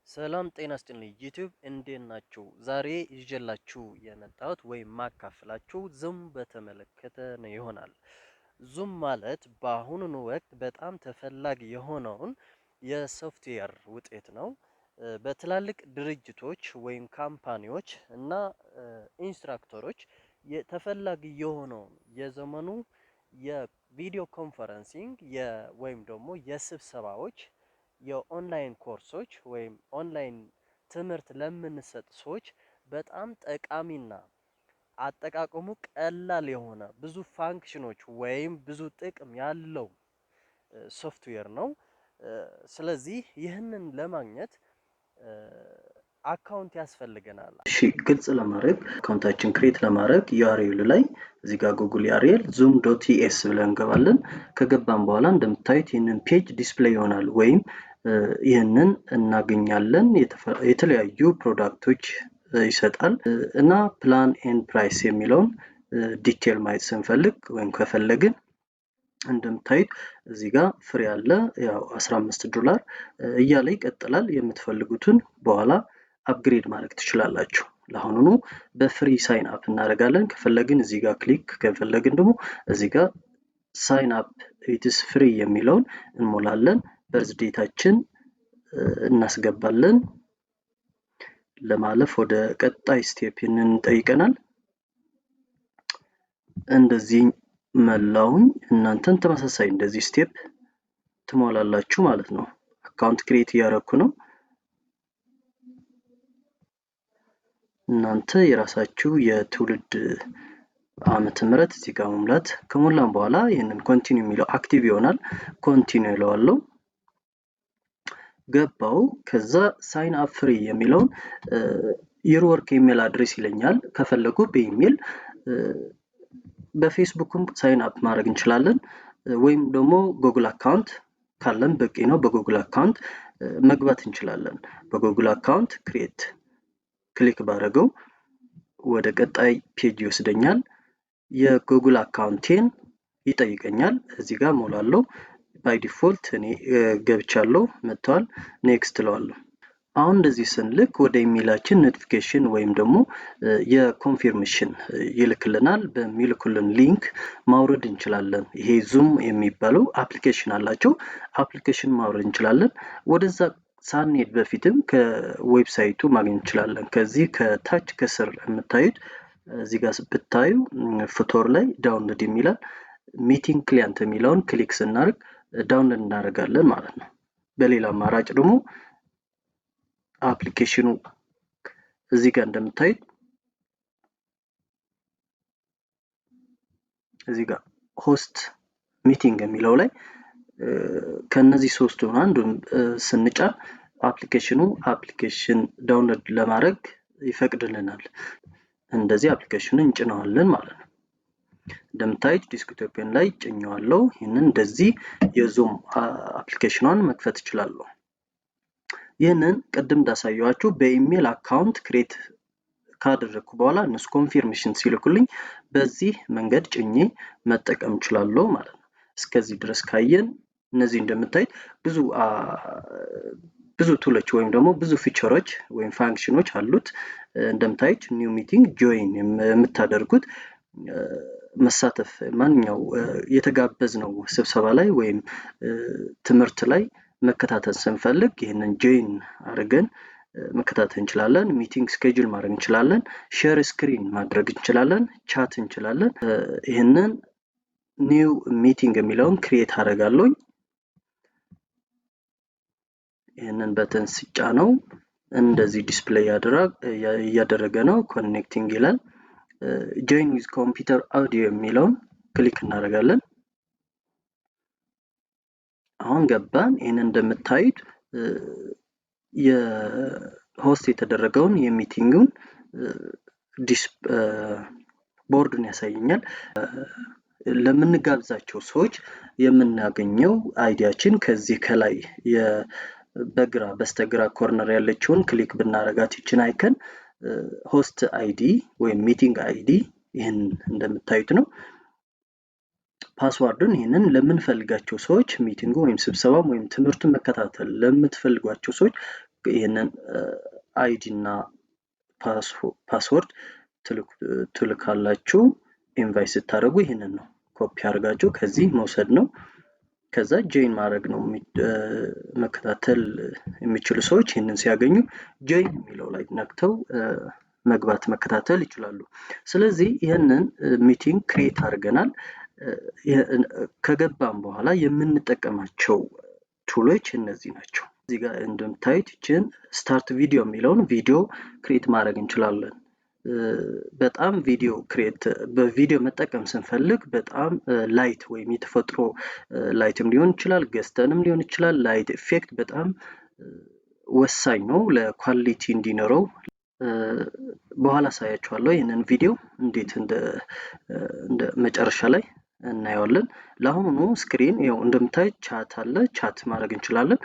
ሰላም ጤና ይስጥልኝ ዩቲዩብ እንዴት ናችሁ? ዛሬ ይዤላችሁ የመጣሁት ወይም ማካፈላችሁ ዙም በተመለከተ ነው ይሆናል። ዙም ማለት በአሁኑ ወቅት በጣም ተፈላጊ የሆነውን የሶፍትዌር ውጤት ነው። በትላልቅ ድርጅቶች ወይም ካምፓኒዎች እና ኢንስትራክተሮች ተፈላጊ የሆነውን የዘመኑ የቪዲዮ ኮንፈረንሲንግ ወይም ደግሞ የስብሰባዎች የኦንላይን ኮርሶች ወይም ኦንላይን ትምህርት ለምንሰጥ ሰዎች በጣም ጠቃሚና አጠቃቀሙ ቀላል የሆነ ብዙ ፋንክሽኖች ወይም ብዙ ጥቅም ያለው ሶፍትዌር ነው። ስለዚህ ይህንን ለማግኘት አካውንት ያስፈልገናል። እሺ ግልጽ ለማድረግ አካውንታችን ክሬት ለማድረግ URL ላይ እዚህ ጋር ጉግል URL zoom.es ብለን እንገባለን። ከገባን በኋላ እንደምታዩት ይህንን ፔጅ ዲስፕሌይ ይሆናል ወይም ይህንን እናገኛለን። የተለያዩ ፕሮዳክቶች ይሰጣል እና ፕላን ኤንድ ፕራይስ የሚለውን ዲቴል ማየት ስንፈልግ ወይም ከፈለግን እንደምታዩት እዚህ ጋር ፍሪ አለ። ያው $15 እያለ ይቀጥላል። የምትፈልጉትን በኋላ አፕግሬድ ማድረግ ትችላላችሁ። ለአሁኑ በፍሪ ሳይን አፕ እናደርጋለን። ከፈለግን እዚህ ጋር ክሊክ ከፈለግን ደግሞ እዚህ ጋር ሳይን አፕ ኢትስ ፍሪ የሚለውን እንሞላለን። በርዝዴታችን እናስገባለን። ለማለፍ ወደ ቀጣይ ስቴፕ እንጠይቀናል። እንደዚህ መላውን እናንተን ተመሳሳይ እንደዚህ ስቴፕ ትሞላላችሁ ማለት ነው። አካውንት ክሬት ያደረኩ ነው። እናንተ የራሳችሁ የትውልድ ዓመተ ምህረት እዚህ ጋር መሙላት ከሞላን በኋላ ይሄንን ኮንቲኒው የሚለው አክቲቭ ይሆናል። ኮንቲኒው እለዋለሁ። ገባው። ከዛ ሳይን አፕ ፍሪ የሚለውን your work ኢሜል አድሬስ ይለኛል። ከፈለጉ በኢሜል በፌስቡክም ሳይን አፕ ማድረግ እንችላለን ወይም ደግሞ ጉግል አካውንት ካለን በቂ ነው። በጉግል አካውንት መግባት እንችላለን። በጉግል አካውንት ክሬት ክሊክ ባደረገው ወደ ቀጣይ ፔጅ ይወስደኛል። የጉግል አካውንቴን ይጠይቀኛል። እዚህ ጋር ሞላለሁ። ባይ ዲፎልት እኔ ገብቻለሁ መጥቷል። ኔክስት እለዋለሁ። አሁን እንደዚህ ስንልክ ወደ ኢሜላችን ኖቲፊኬሽን ወይም ደግሞ የኮንፊርሜሽን ይልክልናል። በሚልኩልን ሊንክ ማውረድ እንችላለን። ይሄ ዙም የሚባለው አፕሊኬሽን አላቸው። አፕሊኬሽን ማውረድ እንችላለን። ወደዛ ሳንሄድ በፊትም ከዌብሳይቱ ማግኘት እንችላለን። ከዚህ ከታች ከስር የምታዩት እዚህ ጋር ብታዩ ፉቶር ላይ ዳውንሎድ የሚላል ሚቲንግ ክሊያንት የሚለውን ክሊክ ስናደርግ ዳውንሎድ እናደርጋለን ማለት ነው። በሌላ አማራጭ ደግሞ አፕሊኬሽኑ እዚህ ጋር እንደምታዩት እዚህ ጋር ሆስት ሚቲንግ የሚለው ላይ ከነዚህ ሶስቱ አንዱን ስንጫን አፕሊኬሽን ዳውንሎድ ለማድረግ ይፈቅድልናል። እንደዚህ አፕሊኬሽኑን እንጭነዋለን ማለት ነው። እንደምታዩት ዲስክቶፕን ላይ ጭኘዋለሁ። ይሄንን እንደዚህ የዙም አፕሊኬሽኗን መክፈት እችላለሁ። ይሄንን ቅድም እንዳሳየዋችሁ በኢሜል አካውንት ክሬት ካደረኩ በኋላ እነሱ ኮንፊርሜሽን ሲልኩልኝ በዚህ መንገድ ጭኜ መጠቀም እችላለሁ ማለት ነው። እስከዚህ ድረስ ካየን እነዚህ እንደምታዩት ብዙ ቱሎች ወይም ደግሞ ብዙ ፊቸሮች ወይም ፋንክሽኖች አሉት። እንደምታዩት ኒው ሚቲንግ ጆይን የምታደርጉት መሳተፍ ማንኛው የተጋበዝነው ስብሰባ ላይ ወይም ትምህርት ላይ መከታተል ስንፈልግ ይሄንን ጆይን አድርገን መከታተል እንችላለን። ሚቲንግ ስኬጁል ማድረግ እንችላለን። ሼር ስክሪን ማድረግ እንችላለን። ቻት እንችላለን። ይሄንን ኒው ሚቲንግ የሚለውን ክሬት አደርጋለሁ። ይሄንን በተን ስጫነው እንደዚህ ዲስፕሌይ ያደረገ ነው። ኮኔክቲንግ ይላል። ጆይን ዊዝ ኮምፒውተር አውዲዮ የሚለውን ክሊክ እናደርጋለን። አሁን ገባን። ይሄን እንደምታዩት የሆስት የተደረገውን የሚቲንጉን ቦርዱን ያሳየኛል። ለምንጋብዛቸው ሰዎች የምናገኘው አይዲያችን ከዚህ ከላይ በስተግራ ኮርነር ያለችውን ክሊክ ብናረጋት ይችን አይከን ሆስት አይዲ ወይም ሚቲንግ አይዲ ይሄን እንደምታዩት ነው። ፓስዋርዱን ይሄንን ለምንፈልጋቸው ሰዎች ሚቲንጉ ወይም ስብሰባው ወይም ትምህርቱን መከታተል ለምትፈልጓቸው ሰዎች ይሄንን አይዲ እና ፓስወርድ ትልካላችሁ። ኢንቫይት ስታደርጉ ይሄንን ነው ኮፒ አድርጋችሁ ከዚህ መውሰድ ነው። ከዛ ጆይን ማድረግ ነው። መከታተል የሚችሉ ሰዎች ይሄንን ሲያገኙ ጆይን የሚለው ላይ ነክተው መግባት መከታተል ይችላሉ። ስለዚህ ይሄንን ሚቲንግ ክሬት አድርገናል። ከገባን በኋላ የምንጠቀማቸው ቱሎች እነዚህ ናቸው። እዚህ ጋር እንደምታዩት ይችን ስታርት ቪዲዮ የሚለውን ቪዲዮ ክሬት ማድረግ እንችላለን። በጣም በቪዲዮ መጠቀም ስንፈልግ በጣም ላይት ወይም የተፈጥሮ ላይትም ሊሆን ይችላል፣ ገዝተንም ሊሆን ይችላል። ላይት ኢፌክት በጣም ወሳኝ ነው ለኳሊቲ እንዲኖረው። በኋላ አሳያችኋለሁ ይሄንን ቪዲዮ እንዴት እንደ መጨረሻ ላይ እናየዋለን። ለአሁኑ ስክሪን ያው እንደምታዩት ቻት አለ። ቻት ማድረግ እንችላለን።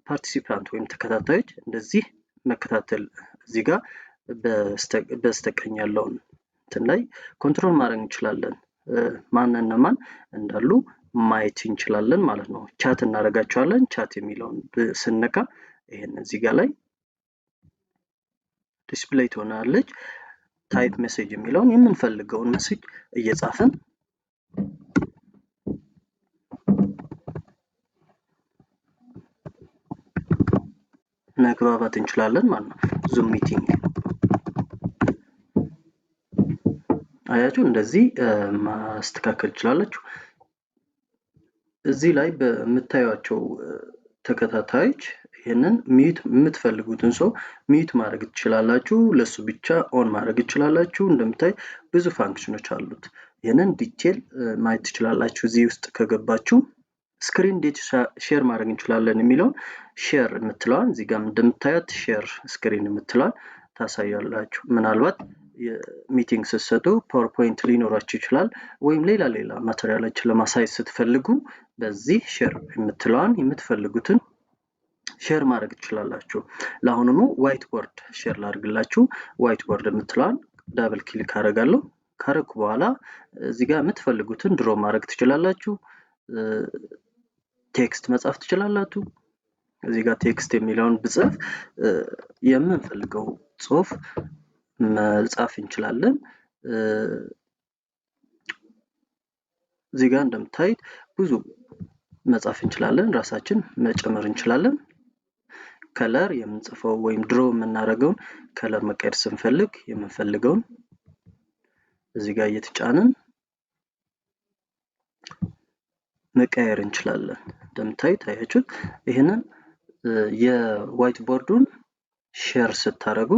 ፓርቲሲፓንት ወይም ተከታታዮች እንደዚህ መከታተል እዚህ ጋር በስተቀኝ ያለውን እንትን ላይ ኮንትሮል ማድረግ እንችላለን። ማንና ማን እንዳሉ ማየት እንችላለን ማለት ነው። ቻት እናደርጋቸዋለን። ቻት የሚለውን ስንነካ ይሄን እዚህ ጋር ላይ ዲስፕሌይ ትሆናለች። ታይፕ ሜሴጅ የሚለውን የምንፈልገውን ሜሴጅ እየጻፍን መግባባት እንችላለን ማለት ነው። ዙም ሚቲንግ አያችሁ እንደዚህ ማስተካከል ትችላላችሁ። እዚህ ላይ በምታዩቸው ተከታታዮች ይሄንን ሚዩት የምትፈልጉትን ሰው ሚዩት ማድረግ ትችላላችሁ። ለሱ ብቻ ኦን ማድረግ ትችላላችሁ። እንደምታይ ብዙ ፋንክሽኖች አሉት። ይሄንን ዲቴል ማየት ትችላላችሁ እዚህ ውስጥ ከገባችሁ። ስክሪን እንዴት ሼር ማድረግ እንችላለን የሚለውን ሼር የምትለዋን እዚህ ጋር እንደምታዩት ሼር ስክሪን የምትለዋን ታሳያላችሁ። ምናልባት ሚቲንግ ስትሰጡ ፓወርፖይንት ሊኖራችሁ ይችላል፣ ወይም ሌላ ማቴሪያሎችን ለማሳየት ስትፈልጉ በዚህ ሼር የምትለዋን የምትፈልጉትን ሼር ማድረግ ትችላላችሁ። ለአሁኑ ዋይት ቦርድ ሼር ላድርግላችሁ። ዋይት ቦርድ የምትለዋን ዳብል ክሊክ አደርጋለሁ። ካረኩ በኋላ እዚህ ጋር የምትፈልጉትን ድሮ ማድረግ ትችላላችሁ። ቴክስት መጻፍ ትችላላችሁ። እዚህ ጋር ቴክስት የሚለውን ብጽፍ የምንፈልገው ጽሁፍ መጻፍ እንችላለን። እዚህ ጋር እንደምታዩት ብዙ መጻፍ እንችላለን፣ ራሳችን መጨመር እንችላለን። ከለር የምንጽፈው ወይም ድሮ የምናደርገውን ከለር መቀየር ስንፈልግ የምንፈልገውን እዚህ ጋር እየተጫንን መቀየር እንችላለን። እንደምታዩት አያችሁት። ይሄንን የዋይት ቦርዱን ሼር ስታደርጉ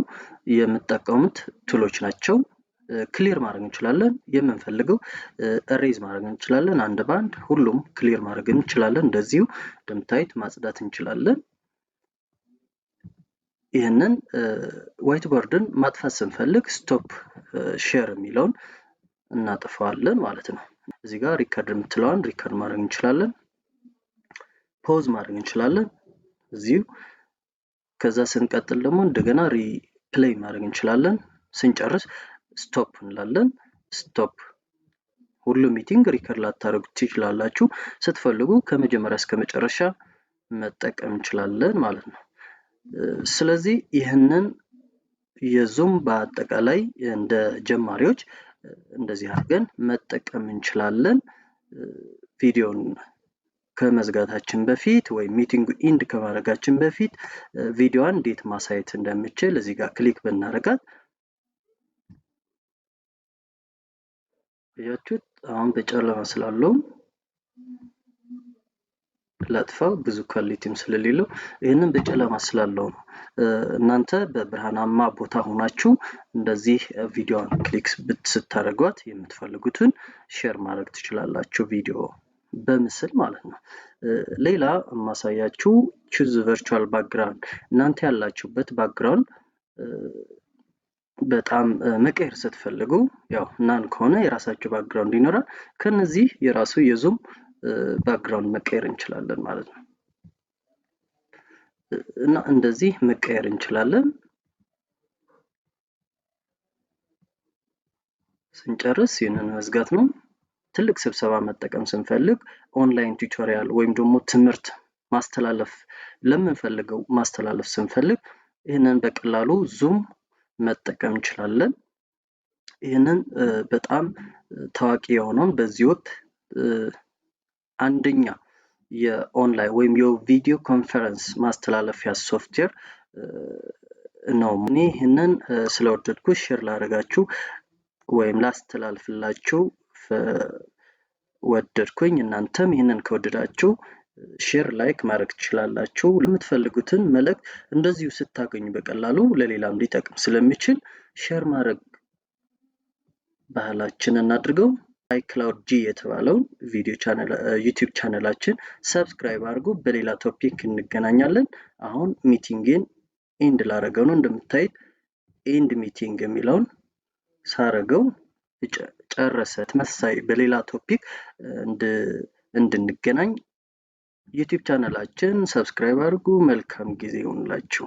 የምትጠቀሙት ቱሎች ናቸው። ክሊር ማድረግ እንችላለን። የምንፈልገው እሬዝ ማድረግ እንችላለን። አንድ ባንድ ሁሉም ክሊር ማድረግ እንችላለን። እንደዚሁ እንደምታዩት ማጽዳት እንችላለን። ይሄንን ዋይት ቦርድን ማጥፋት ስንፈልግ ስቶፕ ሼር የሚለውን እናጠፋዋለን ማለት ነው። እዚህ ጋር ሪከርድ የምትለዋን ሪከርድ ማድረግ እንችላለን። ፖዝ ማድረግ እንችላለን እዚሁ። ከዛ ስንቀጥል ደግሞ እንደገና ሪፕሌይ ማድረግ እንችላለን። ስንጨርስ ስቶፕ እንላለን። ስቶፕ። ሁሉ ሚቲንግ ሪከርድ ላታደርጉ ትችላላችሁ። ስትፈልጉ ከመጀመሪያ እስከ መጨረሻ መጠቀም እንችላለን ማለት ነው። ስለዚህ ይህንን የዙም በአጠቃላይ እንደ ጀማሪዎች እንደዚህ አድርገን መጠቀም እንችላለን። ቪዲዮን ከመዝጋታችን በፊት ወይም ሚቲንግ ኢንድ ከማድረጋችን በፊት ቪዲዮዋን እንዴት ማሳየት እንደምችል እዚህ ጋር ክሊክ ብናደርጋት ያያችሁት። አሁን በጨለማ ስላለው ላጥፋው ብዙ ኳሊቲም ስለሌለው ይሄንን በጨለማ ስላለው ነው። እናንተ በብርሃናማ ቦታ ሆናችሁ እንደዚህ ቪዲዮን ክሊክ ስታደርጓት የምትፈልጉትን ሼር ማድረግ ትችላላችሁ፣ ቪዲዮ በምስል ማለት ነው። ሌላ ማሳያችሁ ቹዝ ቨርቹዋል ባክግራውንድ። እናንተ ያላችሁበት ባክግራውንድ በጣም መቀየር ስትፈልጉ ያው እናን ከሆነ የራሳችሁ ባክግራውንድ ይኖራል። ከነዚህ የራሱ የዙም ባክግራውንድ መቀየር እንችላለን ማለት ነው። እና እንደዚህ መቀየር እንችላለን። ስንጨርስ ይህንን መዝጋት ነው። ትልቅ ስብሰባ መጠቀም ስንፈልግ ኦንላይን ቱቶሪያል ወይም ደግሞ ትምህርት ማስተላለፍ ለምንፈልገው ማስተላለፍ ስንፈልግ ይሄንን በቀላሉ ዙም መጠቀም እንችላለን። ይሄንን በጣም ታዋቂ የሆነውን በዚህ ወቅት አንደኛ የኦንላይን ወይም የቪዲዮ ኮንፈረንስ ማስተላለፊያ ሶፍትዌር ነው። እኔ ይሄንን ስለወደድኩት ሼር ላደርጋችሁ ወይም ላስተላልፍላችሁ ወደድኩኝ። እናንተም ይሄንን ከወደዳችሁ ሼር ላይክ ማድረግ ትችላላችሁ። ለምትፈልጉትን መልእክት እንደዚሁ ስታገኙ በቀላሉ ለሌላም ሊጠቅም ስለሚችል ሼር ማድረግ ባህላችንን እናድርገው። iCloud G የተባለው ቪዲዮ ቻናል ዩቲዩብ ቻናላችን ሰብስክራይብ አድርጉ። በሌላ ቶፒክ እንገናኛለን። አሁን ሚቲንግን ኤንድ ላደርገው ነው። እንደምታዩት ኤንድ ሚቲንግ የሚለውን ሳረገው ጨረሰ። ተመሳሳይ በሌላ ቶፒክ እንድንገናኝ ዩቲዩብ ቻናላችን ሰብስክራይብ አድርጉ። መልካም ጊዜ ይሁንላችሁ።